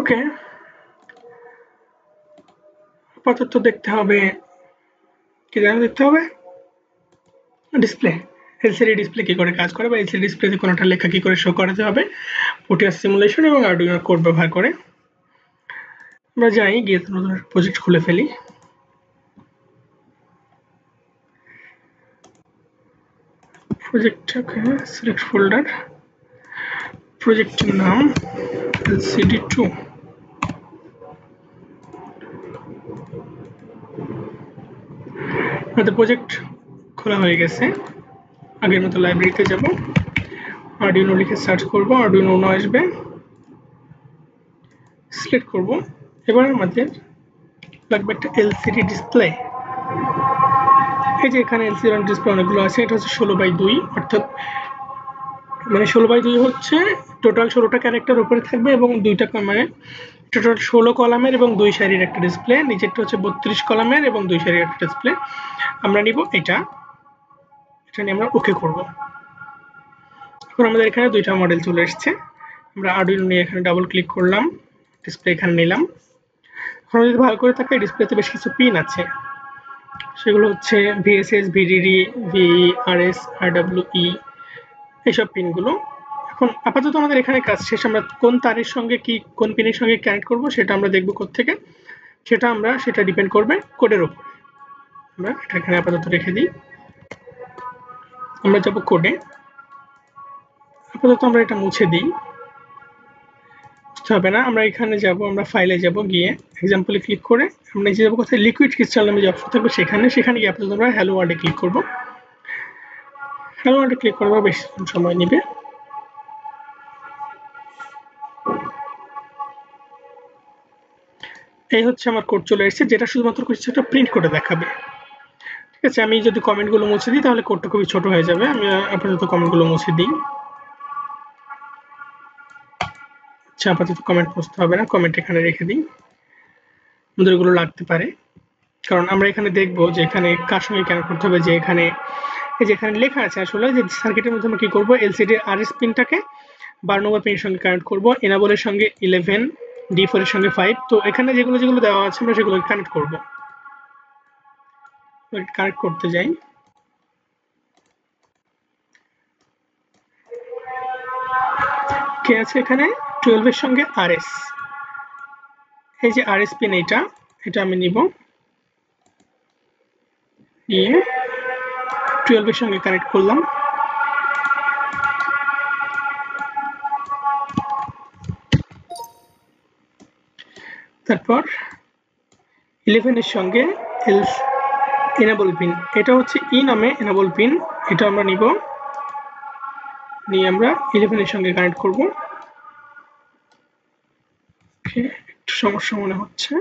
ওকে, আপাতত দেখতে হবে কি যেন দেখতে হবে ডিসপ্লে, এলসিডি ডিসপ্লে কি করে কাজ করে বা এলসিডি ডিসপ্লেতে কোনোটা লেখা কি করে শো করাতে হবে প্রোটিয়াস সিমুলেশন এবং আরডুইনো কোড ব্যবহার করে। আমরা যাই গিয়ে নতুন প্রজেক্ট খুলে ফেলি। প্রজেক্টটাকে সিলেক্ট ফোল্ডার, প্রজেক্টের নাম LCD2। আমাদের প্রজেক্ট খোলা হয়ে গেছে। আগের মতো লাইব্রেরিতে যাব, আরডুইনো লিখে সার্চ করব, আরডুইনো উনো আসবে, সিলেক্ট করব। এবার আমাদের লাগবে একটা এলসিডি ডিসপ্লে। এই যে এখানে এলসিডি ডিসপ্লে অনেকগুলো আছে, এটা হচ্ছে 16:2, অর্থাৎ মানে 16:2 হচ্ছে টোটাল 16টা ক্যারেক্টার উপরে থাকবে এবং দুইটা মানে টোটাল 16 কলামের এবং 2 সারির একটা ডিসপ্লে। নিচেরটা হচ্ছে 32 কলামের এবং 2 সারির একটা ডিসপ্লে। আমরা নিব এটা নিয়ে আমরা ওকে করব। এখন আমাদের এখানে দুইটা মডেল চলে এসেছে। আমরা আরডুইনো নিয়ে এখানে ডাবল ক্লিক করলাম, ডিসপ্লে এখানে নিলাম। এখন যদি ভালো করে থাকে ডিসপ্লেতে বেশ কিছু পিন আছে, সেগুলো হচ্ছে VSS, VDD, VRS, RWE, এইসব পিনগুলো। এখন আপাতত আমাদের এখানে কাজ শেষ। আমরা কোন তারের সঙ্গে কি কোন পিনের সঙ্গে কানেক্ট করব সেটা আমরা দেখব কোত্থেকে, সেটা ডিপেন্ড করবে কোডের উপর। আমরা এটা এখানে আপাতত রেখে দিই। আমরা যাব কোডে, আপাতত আমরা এটা মুছে দিই, বুঝতে হবে না। আমরা এখানে যাব, আমরা ফাইলে যাব, গিয়ে এক্সাম্পলে ক্লিক করে আমরা নিচে যাবো কোথায়, লিকুইড ক্রিস্টাল নামে যে অপশন থাকবে সেখানে গিয়ে আপাতত আমরা হ্যালো ওয়ার্ল্ডে ক্লিক করব। হ্যালো ওয়ার্ল্ডে ক্লিক করবো, বেশি সময় নেবে। এই হচ্ছে আমার কোড চলে এসেছে, যেটা শুধুমাত্র কিছুটা প্রিন্ট করে দেখাবে। ঠিক আছে, আমি যদি কমেন্টগুলো মুছে দিই তাহলে কোডটা খুবই ছোট হয়ে যাবে। আমি আপাতত কমেন্টগুলো মুছে দিই। আচ্ছা, আপাতত কমেন্ট মুছতে হবে না, কমেন্ট এখানে রেখে দিই, আমাদের এগুলো লাগতে পারে। কারণ আমরা এখানে দেখবো যে এখানে কার সঙ্গে কানেক্ট করতে হবে, যে এখানে এই যে এখানে লেখা আছে আসলে যে সার্কিটের মধ্যে আমরা কি করব, এলসিডি আরএস পিনটাকে 12 নম্বর পিনের সঙ্গে কানেক্ট করব, এনাবলের সঙ্গে 11, D4 এর সঙ্গে 5। তো এখানে যেগুলো দেওয়া আছে আমরা সেগুলো কানেক্ট করব। কানেক্ট করতে যাই, কে আছে এখানে 12 এর সঙ্গে আরএস, এই যে আরএস পিন এটা আমি নিব, নিয়ে 12 এর সঙ্গে কানেক্ট করলাম। তারপর 11 এর সঙ্গে এনেবল পিন, এটা হচ্ছে ই নামে এনেবল পিন, এটা আমরা নিব, নিয়ে আমরা 11 এর সঙ্গে কানেক্ট করব। একটু সমস্যা মনে হচ্ছে।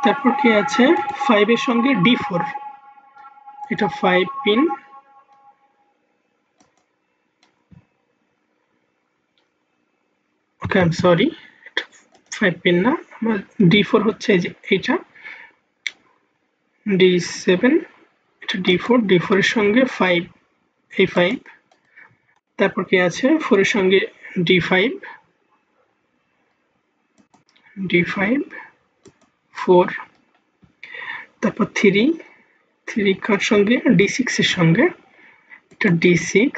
তারপর কি আছে 5 এর সঙ্গে D4, এটা 5 pin, okay I am sorry, 5 pin না, D4 হচ্ছে এই যে এটা D7, এটা D4 এর সঙ্গে 5, এই 5। তারপর কি আছে 4 এর সঙ্গে D5, 4। তারপর 3 কার সঙ্গে D6 এর সঙ্গে, এটা D6,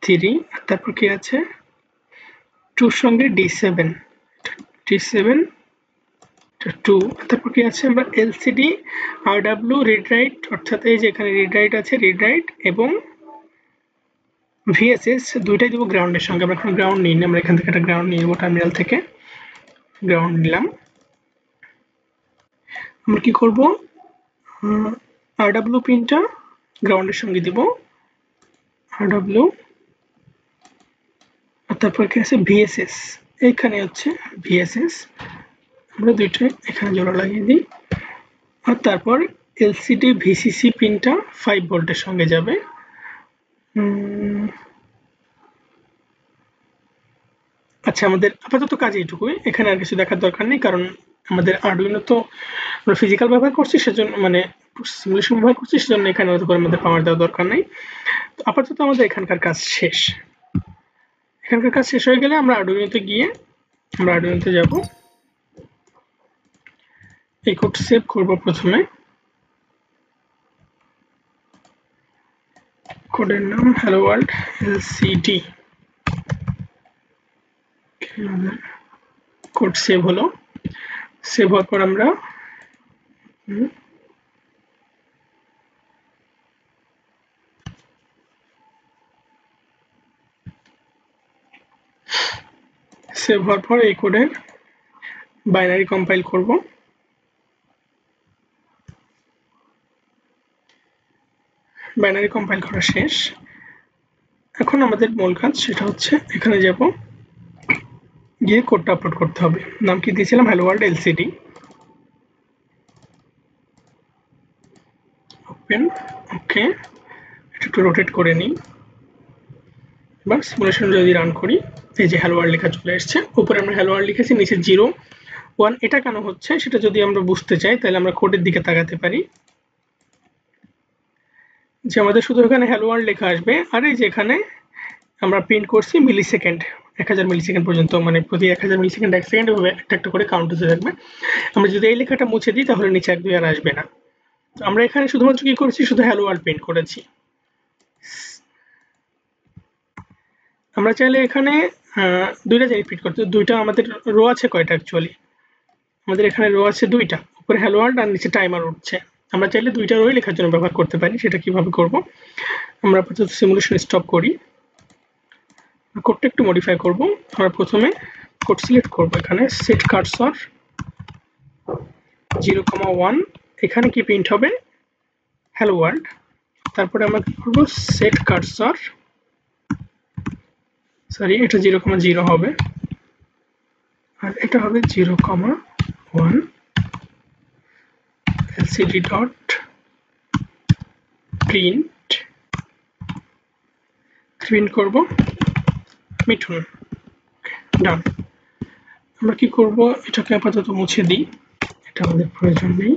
3। তারপর কি আছে 2 এর সঙ্গে D7, D7, 2। তারপর কি আছে আমরা LCD RW রিড রাইট, অর্থাৎ এই যে এখানে রিড রাইট আছে, রিড রাইট এবং VSS দুইটাই দেবো গ্রাউন্ডের সঙ্গে। আমরা এখন গ্রাউন্ড নিই, আমরা এখান থেকে একটা গ্রাউন্ড নিয়ে নেবো, টার্মিনাল থেকে গ্রাউন্ড নিলাম। আমরা কি করব, RW পিনটা গ্রাউন্ডের সঙ্গে দিব, RW। আর তারপর কি আছে VSS, এইখানে হচ্ছে VSS, আমরা দুইটা এখানে জোড়া লাগিয়ে দিই। আর তারপর LCD VCC পিনটা 5 ভোল্টের সঙ্গে যাবে, আচ্ছা, আমাদের আপাতত কাজ এইটুকুই। এখানে আর কিছু দেখার দরকার নেই, কারণ আমাদের আরডুইনো তো আমরা ফিজিক্যাল ব্যবহার করছি, সেজন্য মানে সিমুলেশন ব্যবহার করছি, সেজন্য এখানে অত করে আমাদের পাওয়ার দেওয়ার দরকার নেই। তো আপাতত আমাদের এখানকার কাজ শেষ। এখানকার কাজ শেষ হয়ে গেলে আমরা আরডুইনোতে গিয়ে আমরা আরডুইনোতে যাব। এই কোড সেভ করব প্রথমে। কোডের নাম hello world LCD. Code save হলো। সেভ হওয়ার পর আমরা সেভ হওয়ার পর এই কোডের বাইনারি কম্পাইল করব। বাইনারি কম্পাইল করা শেষ। এখন আমাদের মূল কাজ, সেটা হচ্ছে এখানে যাব, গিয়ে কোডটা আপলোড করতে হবে। নাম কি দিয়েছিলাম? Hello world LCD. ওপেন। ওকে, এটা একটু রোটেট করে নিই। এবার সিমুলেশন যদি রান করি, এই যে হ্যালো ওয়ার্ল্ড লেখা চলে এসছে। উপরে আমরা হ্যালো ওয়ার্ল্ড লিখেছি, নিচে 0 1। এটা কেন হচ্ছে সেটা যদি আমরা বুঝতে চাই, তাহলে আমরা কোডের দিকে তাকাতে পারি। যে আমাদের শুধু এখানে হ্যালো ওয়ার্ল্ড লেখা আসবে, আর এই যে এখানে আমরা প্রিন্ট করছি মিলি সেকেন্ড, 1000 মিলি সেকেন্ড পর্যন্ত, মানে প্রতি 1000 মিলি সেকেন্ড 1 সেকেন্ড এভাবে একটা একটা করে কাউন্ট হতে থাকবে। আমরা যদি এই লেখাটা মুছে দিই, তাহলে নিচে 1 2 আর আসবে না। তো আমরা এখানে শুধুমাত্র কি করেছি, শুধু হ্যালো ওয়ার্ল্ড প্রিন্ট করেছি। আমরা চাইলে এখানে দুইটা জিনিস প্রিন্ট করতে। দুইটা আমাদের রো আছে কয়টা অ্যাকচুয়ালি? আমাদের এখানে রো আছে 2টা, উপরে হ্যালো ওয়ার্ল্ড আর নিচে টাইমার উঠছে। আমরা চাইলে 2টা রোই লেখার জন্য ব্যবহার করতে পারি। সেটা কিভাবে করব? আমরা আপাতত সিমুলেশন স্টপ করি, কোডটা একটু মডিফাই করব। আমরা প্রথমে কোড সিলেক্ট করব, এখানে সেট কার্সর 0,1। এখানে কি প্রিন্ট হবে? Hello world. তারপরে আমরা কি করব? সেট কার্সর, সরি এটা 0,0 হবে, আর এটা হবে 0,1 lcd ডট প্রিন্ট করব মিঠুন। ডান। আমরা কি করব, এটাকে আপাতত মুছে দিই, এটা আমাদের প্রয়োজন নেই।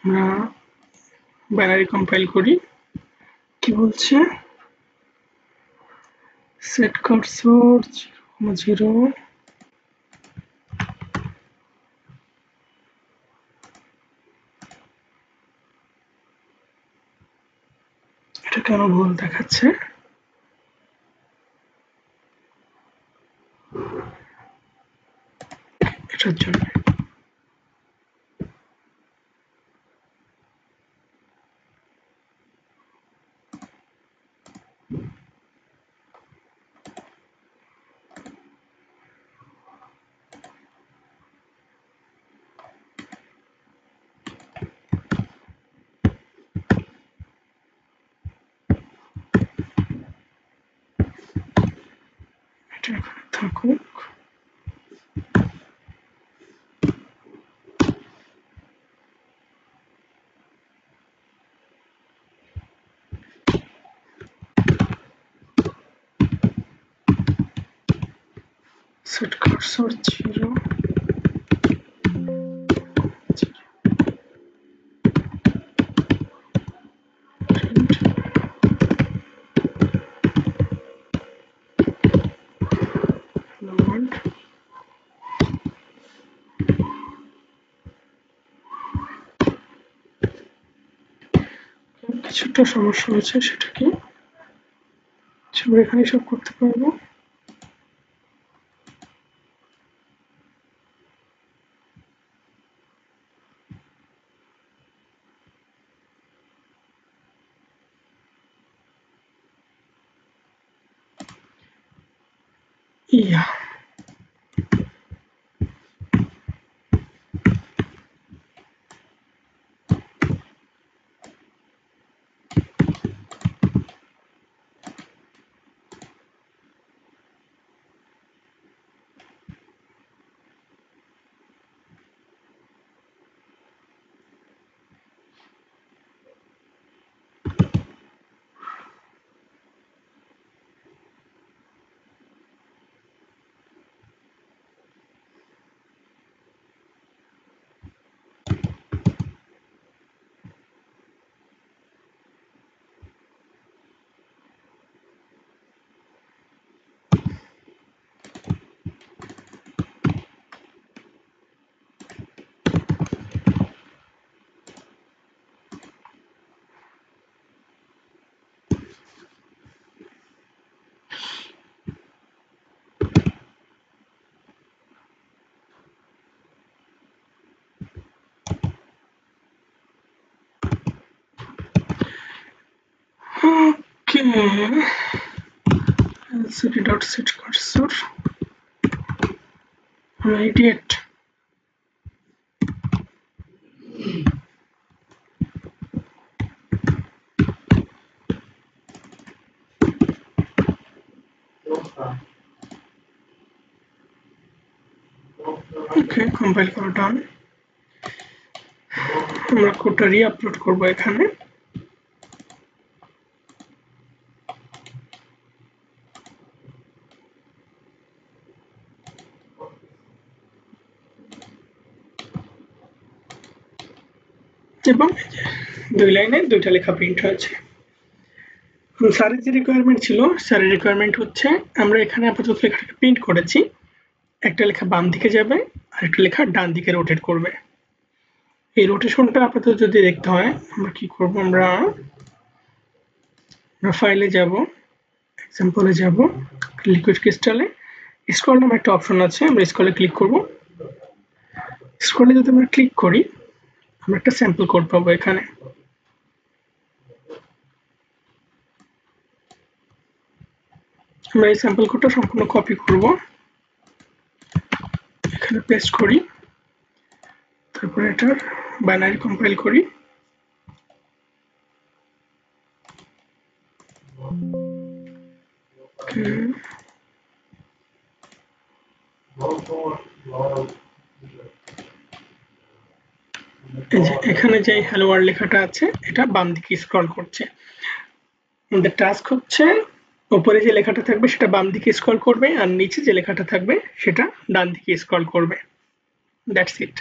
আমরা বাইনারি কম্পাইল করি। কি বলছে? Set cursor 0,0। এটা কেন ভুল দেখাচ্ছে? এটার জন্য এটা এখানে থাকুক। সেট কার্সর 0, কিছুটা সমস্যা হয়েছে, সেটা কি? আমরা এখানে সব করতে পারবো। ইয়া, lcd.set cursor radiate. ওকে, কম্পাইল করা ডান। আমরা কোডটা রি-আপলোড করব এখানে। এবং দুই লাইনে দুইটা লেখা প্রিন্ট হয়েছে। স্যারের যে রিকোয়ারমেন্ট ছিল, স্যারের রিকোয়ারমেন্ট হচ্ছে আমরা এখানে আপাতত লেখাটাকে প্রিন্ট করেছি, একটা লেখা বাম দিকে যাবে আর একটা লেখা ডান দিকে রোটেট করবে। এই রোটেশনটা আপাতত যদি দেখতে হয় আমরা কি করব, আমরা ফাইলে যাব, এক্সাম্পলে যাব, লিকুইড ক্রিস্টালে স্ক্রল নামে একটা অপশন আছে, আমরা স্ক্রলে ক্লিক করব। স্ক্রলে যদি আমরা ক্লিক করি আমরা একটা স্যাম্পল কোড পাবো এখানে। আমরা এই স্যাম্পল কোডটা সম্পূর্ণ কপি করব, এখানে পেস্ট করি, তারপরে এটার বাইনারি কম্পাইল করি। এখানে যে হ্যালো ওয়ার্ল্ড লেখাটা আছে এটা বাম দিকে স্ক্রল করছে। আমাদের টাস্ক হচ্ছে উপরে যে লেখাটা থাকবে সেটা বাম দিকে স্ক্রল করবে আর নিচে যে লেখাটা থাকবে সেটা ডান দিকে স্ক্রল করবে। That's it.